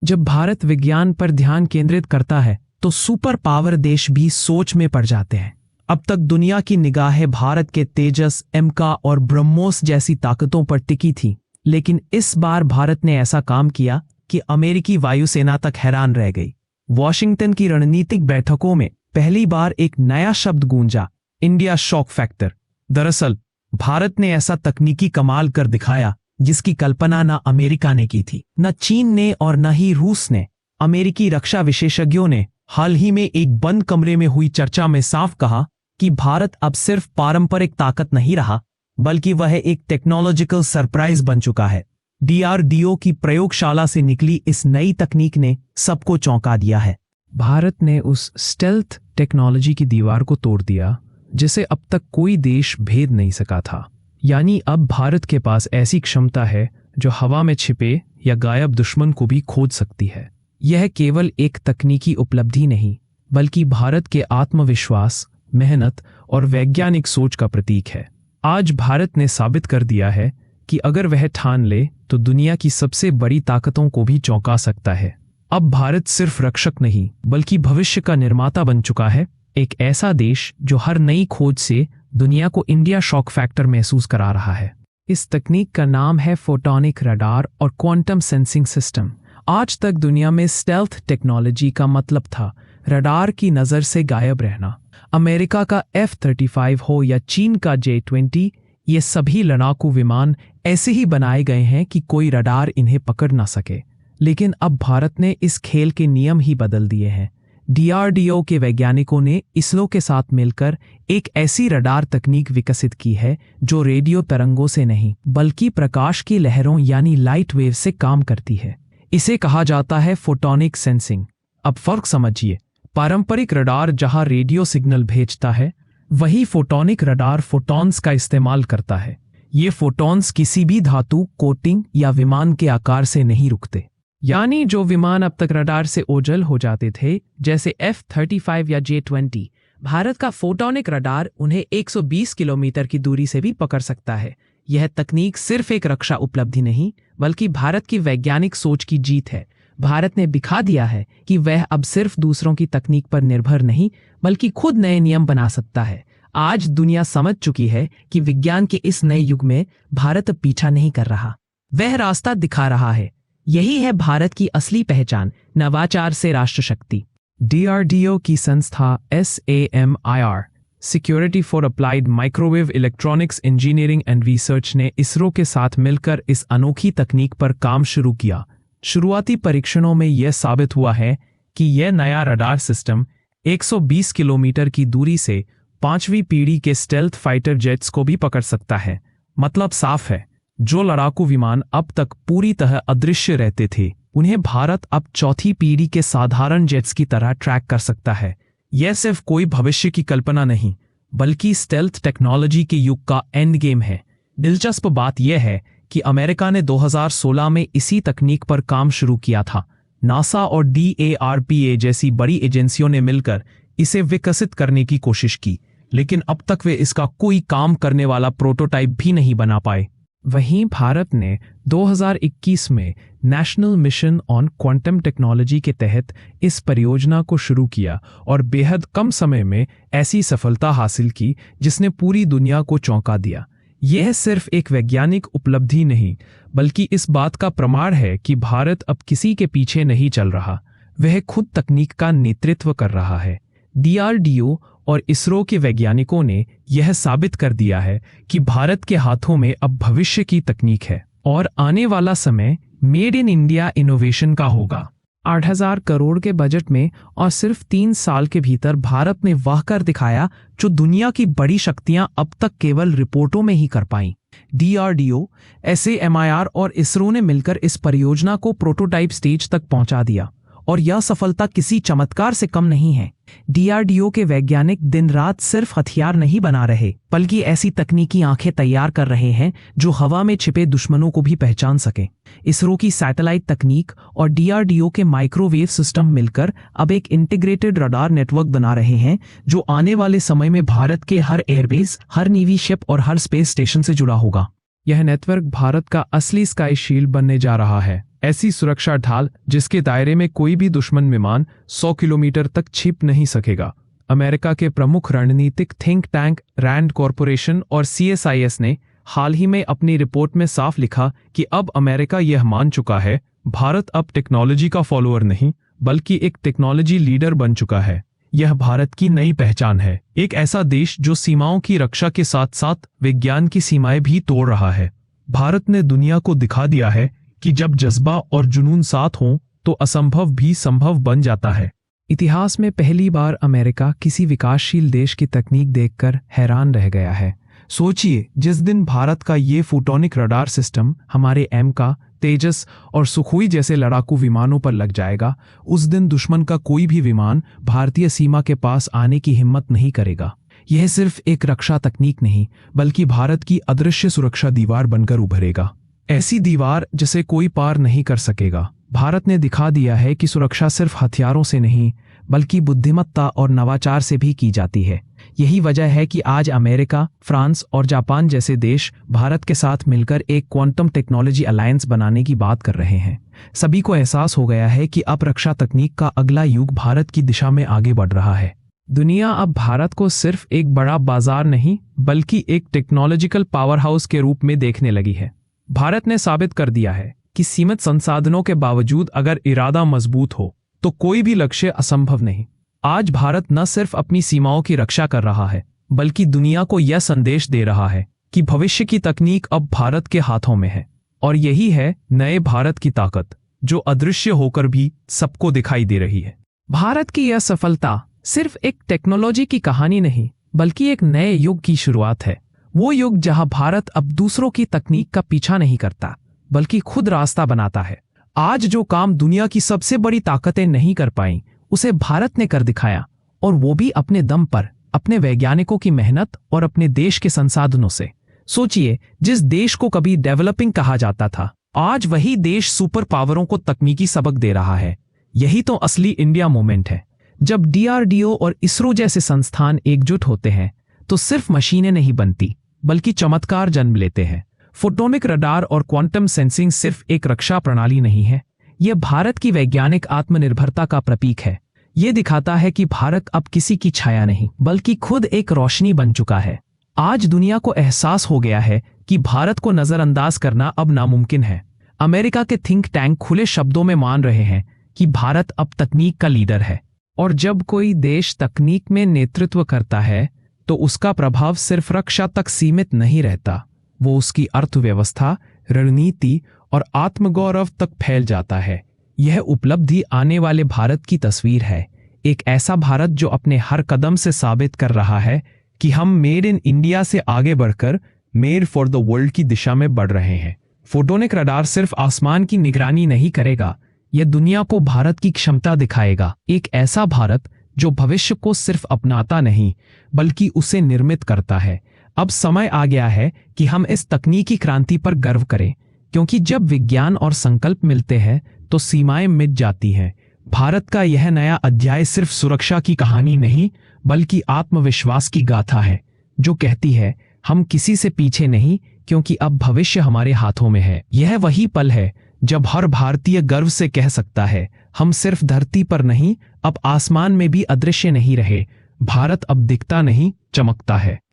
जब भारत विज्ञान पर ध्यान केंद्रित करता है तो सुपर पावर देश भी सोच में पड़ जाते हैं। अब तक दुनिया की निगाहें भारत के तेजस, एमका और ब्रह्मोस जैसी ताकतों पर टिकी थी, लेकिन इस बार भारत ने ऐसा काम किया कि अमेरिकी वायुसेना तक हैरान रह गई। वॉशिंगटन की रणनीतिक बैठकों में पहली बार एक नया शब्द गूंजा, इंडिया शॉक फैक्टर। दरअसल भारत ने ऐसा तकनीकी कमाल कर दिखाया जिसकी कल्पना न अमेरिका ने की थी, न चीन ने और न ही रूस ने। अमेरिकी रक्षा विशेषज्ञों ने हाल ही में एक बंद कमरे में हुई चर्चा में साफ कहा कि भारत अब सिर्फ पारंपरिक ताकत नहीं रहा, बल्कि वह एक टेक्नोलॉजिकल सरप्राइज बन चुका है। डीआरडीओ की प्रयोगशाला से निकली इस नई तकनीक ने सबको चौंका दिया है। भारत ने उस स्टेल्थ टेक्नोलॉजी की दीवार को तोड़ दिया जिसे अब तक कोई देश भेद नहीं सका था। यानी अब भारत के पास ऐसी क्षमता है जो हवा में छिपे या गायब दुश्मन को भी खोज सकती है। यह केवल एक तकनीकी उपलब्धि नहीं, बल्कि भारत के आत्मविश्वास, मेहनत और वैज्ञानिक सोच का प्रतीक है। आज भारत ने साबित कर दिया है कि अगर वह ठान ले तो दुनिया की सबसे बड़ी ताकतों को भी चौंका सकता है। अब भारत सिर्फ रक्षक नहीं, बल्कि भविष्य का निर्माता बन चुका है, एक ऐसा देश जो हर नई खोज से दुनिया को इंडिया शॉक फैक्टर महसूस करा रहा है। इस तकनीक का नाम है फोटोनिक रडार और क्वांटम सेंसिंग सिस्टम। आज तक दुनिया में स्टेल्थ टेक्नोलॉजी का मतलब था रडार की नज़र से गायब रहना। अमेरिका का F-35 हो या चीन का J-20, ये सभी लड़ाकू विमान ऐसे ही बनाए गए हैं कि कोई रडार इन्हें पकड़ ना सके। लेकिन अब भारत ने इस खेल के नियम ही बदल दिए हैं। डीआरडीओ के वैज्ञानिकों ने इसरो के साथ मिलकर एक ऐसी रडार तकनीक विकसित की है जो रेडियो तरंगों से नहीं, बल्कि प्रकाश की लहरों यानी लाइट वेव से काम करती है। इसे कहा जाता है फोटोनिक सेंसिंग। अब फर्क समझिए, पारंपरिक रडार जहां रेडियो सिग्नल भेजता है, वही फोटोनिक रडार फोटॉन्स का इस्तेमाल करता है। ये फोटॉन्स किसी भी धातु, कोटिंग या विमान के आकार से नहीं रुकते। यानी जो विमान अब तक रडार से ओझल हो जाते थे, जैसे F-35 या J-20, भारत का फोटोनिक रडार उन्हें 120 किलोमीटर की दूरी से भी पकड़ सकता है। यह तकनीक सिर्फ एक रक्षा उपलब्धि नहीं, बल्कि भारत की वैज्ञानिक सोच की जीत है। भारत ने दिखा दिया है कि वह अब सिर्फ दूसरों की तकनीक पर निर्भर नहीं, बल्कि खुद नए नियम बना सकता है। आज दुनिया समझ चुकी है कि विज्ञान के इस नए युग में भारत पीछा नहीं कर रहा, वह रास्ता दिखा रहा है। यही है भारत की असली पहचान, नवाचार से राष्ट्र शक्ति। डीआरडीओ की संस्था SAMIR, security for applied microwave electronics engineering and research, ने इसरो के साथ मिलकर इस अनोखी तकनीक पर काम शुरू किया। शुरुआती परीक्षणों में यह साबित हुआ है कि यह नया रडार सिस्टम 120 किलोमीटर की दूरी से 5वीं पीढ़ी के स्टेल्थ फाइटर जेट्स को भी पकड़ सकता है। मतलब साफ है, जो लड़ाकू विमान अब तक पूरी तरह अदृश्य रहते थे, उन्हें भारत अब 4थी पीढ़ी के साधारण जेट्स की तरह ट्रैक कर सकता है। यह सिर्फ कोई भविष्य की कल्पना नहीं, बल्कि स्टेल्थ टेक्नोलॉजी के युग का एंड गेम है। दिलचस्प बात यह है कि अमेरिका ने 2016 में इसी तकनीक पर काम शुरू किया था। नासा और DARPA जैसी बड़ी एजेंसियों ने मिलकर इसे विकसित करने की कोशिश की, लेकिन अब तक वे इसका कोई काम करने वाला प्रोटोटाइप भी नहीं बना पाए। वहीं भारत ने 2021 में national mission on quantum technology के तहत इस परियोजना को शुरू किया और बेहद कम समय में ऐसी सफलता हासिल की जिसने पूरी दुनिया को चौंका दिया। यह सिर्फ एक वैज्ञानिक उपलब्धि नहीं, बल्कि इस बात का प्रमाण है कि भारत अब किसी के पीछे नहीं चल रहा, वह खुद तकनीक का नेतृत्व कर रहा है। डीआरडीओ और इसरो के वैज्ञानिकों ने यह साबित कर दिया है कि भारत के हाथों में अब भविष्य की तकनीक है और आने वाला समय मेड इन इंडिया इनोवेशन का होगा। 8,000 करोड़ के बजट में और सिर्फ 3 साल के भीतर भारत ने वह कर दिखाया जो दुनिया की बड़ी शक्तियां अब तक केवल रिपोर्टों में ही कर पाईं। डीआरडीओ, SAMIR और इसरो ने मिलकर इस परियोजना को प्रोटोटाइप स्टेज तक पहुंचा दिया, और यह सफलता किसी चमत्कार से कम नहीं है। डीआरडीओ के वैज्ञानिक दिन रात सिर्फ हथियार नहीं बना रहे, बल्कि ऐसी तकनीकी आंखें तैयार कर रहे हैं जो हवा में छिपे दुश्मनों को भी पहचान सकें। इसरो की सैटेलाइट तकनीक और डीआरडीओ के माइक्रोवेव सिस्टम मिलकर अब एक इंटीग्रेटेड रडार नेटवर्क बना रहे हैं जो आने वाले समय में भारत के हर एयरबेस, हर नेवी शिप और हर स्पेस स्टेशन से जुड़ा होगा। यह नेटवर्क भारत का असली स्काई शील्ड बनने जा रहा है। ऐसी सुरक्षा ढाल जिसके दायरे में कोई भी दुश्मन विमान 100 किलोमीटर तक छिप नहीं सकेगा। अमेरिका के प्रमुख रणनीतिक थिंक टैंक रैंड कॉरपोरेशन और CSIS ने हाल ही में अपनी रिपोर्ट में साफ लिखा कि अब अमेरिका यह मान चुका है, भारत अब टेक्नोलॉजी का फॉलोअर नहीं बल्कि एक टेक्नोलॉजी लीडर बन चुका है। यह भारत की नई पहचान है, एक ऐसा देश जो सीमाओं की रक्षा के साथ साथ विज्ञान की सीमाएं भी तोड़ रहा है। भारत ने दुनिया को दिखा दिया है कि जब जज्बा और जुनून साथ हों तो असंभव भी संभव बन जाता है। इतिहास में पहली बार अमेरिका किसी विकासशील देश की तकनीक देखकर हैरान रह गया है। सोचिए, जिस दिन भारत का ये फोटोनिक रडार सिस्टम हमारे एमका, तेजस और सुखोई जैसे लड़ाकू विमानों पर लग जाएगा, उस दिन दुश्मन का कोई भी विमान भारतीय सीमा के पास आने की हिम्मत नहीं करेगा। यह सिर्फ एक रक्षा तकनीक नहीं बल्कि भारत की अदृश्य सुरक्षा दीवार बनकर उभरेगा, ऐसी दीवार जिसे कोई पार नहीं कर सकेगा। भारत ने दिखा दिया है कि सुरक्षा सिर्फ हथियारों से नहीं बल्कि बुद्धिमत्ता और नवाचार से भी की जाती है। यही वजह है कि आज अमेरिका, फ्रांस और जापान जैसे देश भारत के साथ मिलकर एक क्वांटम टेक्नोलॉजी अलायंस बनाने की बात कर रहे हैं। सभी को एहसास हो गया है कि अब रक्षा तकनीक का अगला युग भारत की दिशा में आगे बढ़ रहा है। दुनिया अब भारत को सिर्फ एक बड़ा बाजार नहीं बल्कि एक टेक्नोलॉजिकल पावर हाउस के रूप में देखने लगी है। भारत ने साबित कर दिया है कि सीमित संसाधनों के बावजूद अगर इरादा मजबूत हो तो कोई भी लक्ष्य असंभव नहीं। आज भारत न सिर्फ अपनी सीमाओं की रक्षा कर रहा है बल्कि दुनिया को यह संदेश दे रहा है कि भविष्य की तकनीक अब भारत के हाथों में है। और यही है नए भारत की ताकत, जो अदृश्य होकर भी सबको दिखाई दे रही है। भारत की यह सफलता सिर्फ एक टेक्नोलॉजी की कहानी नहीं बल्कि एक नए युग की शुरुआत है। वो युग जहां भारत अब दूसरों की तकनीक का पीछा नहीं करता बल्कि खुद रास्ता बनाता है। आज जो काम दुनिया की सबसे बड़ी ताकतें नहीं कर पाईं, उसे भारत ने कर दिखाया, और वो भी अपने दम पर, अपने वैज्ञानिकों की मेहनत और अपने देश के संसाधनों से। सोचिए, जिस देश को कभी डेवलपिंग कहा जाता था, आज वही देश सुपर पावरों को तकनीकी सबक दे रहा है। यही तो असली इंडिया मूवमेंट है। जब DRDO और इसरो जैसे संस्थान एकजुट होते हैं तो सिर्फ मशीनें नहीं बनती बल्कि चमत्कार जन्म लेते हैं। फोटोनिक रडार और क्वांटम सेंसिंग सिर्फ एक रक्षा प्रणाली नहीं है, यह भारत की वैज्ञानिक आत्मनिर्भरता का प्रतीक है। यह दिखाता है कि भारत अब किसी की छाया नहीं बल्कि खुद एक रोशनी बन चुका है। आज दुनिया को एहसास हो गया है कि भारत को नजरअंदाज करना अब नामुमकिन है। अमेरिका के थिंक टैंक खुले शब्दों में मान रहे हैं कि भारत अब तकनीक का लीडर है, और जब कोई देश तकनीक में नेतृत्व करता है तो उसका प्रभाव सिर्फ रक्षा तक सीमित नहीं रहता, वो उसकी अर्थव्यवस्था, रणनीति और आत्मगौरव तक फैल जाता है। यह उपलब्धि आने वाले भारत की तस्वीर है, एक ऐसा भारत जो अपने हर कदम से साबित कर रहा है कि हम मेड इन इंडिया से आगे बढ़कर मेड फॉर द वर्ल्ड की दिशा में बढ़ रहे हैं। फोटोनिक रडार सिर्फ आसमान की निगरानी नहीं करेगा, यह दुनिया को भारत की क्षमता दिखाएगा, एक ऐसा भारत जो भविष्य को सिर्फ अपनाता नहीं बल्कि उसे निर्मित करता है। अब समय आ गया है कि हम इस तकनीकी क्रांति पर गर्व करें, क्योंकि जब विज्ञान और संकल्प मिलते हैं तो सीमाएं मिट जाती हैं। भारत का यह नया अध्याय सिर्फ सुरक्षा की कहानी नहीं बल्कि आत्मविश्वास की गाथा है, जो कहती है हम किसी से पीछे नहीं, क्योंकि अब भविष्य हमारे हाथों में है। यह वही पल है जब हर भारतीय गर्व से कह सकता है, हम सिर्फ धरती पर नहीं, अब आसमान में भी अदृश्य नहीं रहे। भारत अब दिखता नहीं, चमकता है।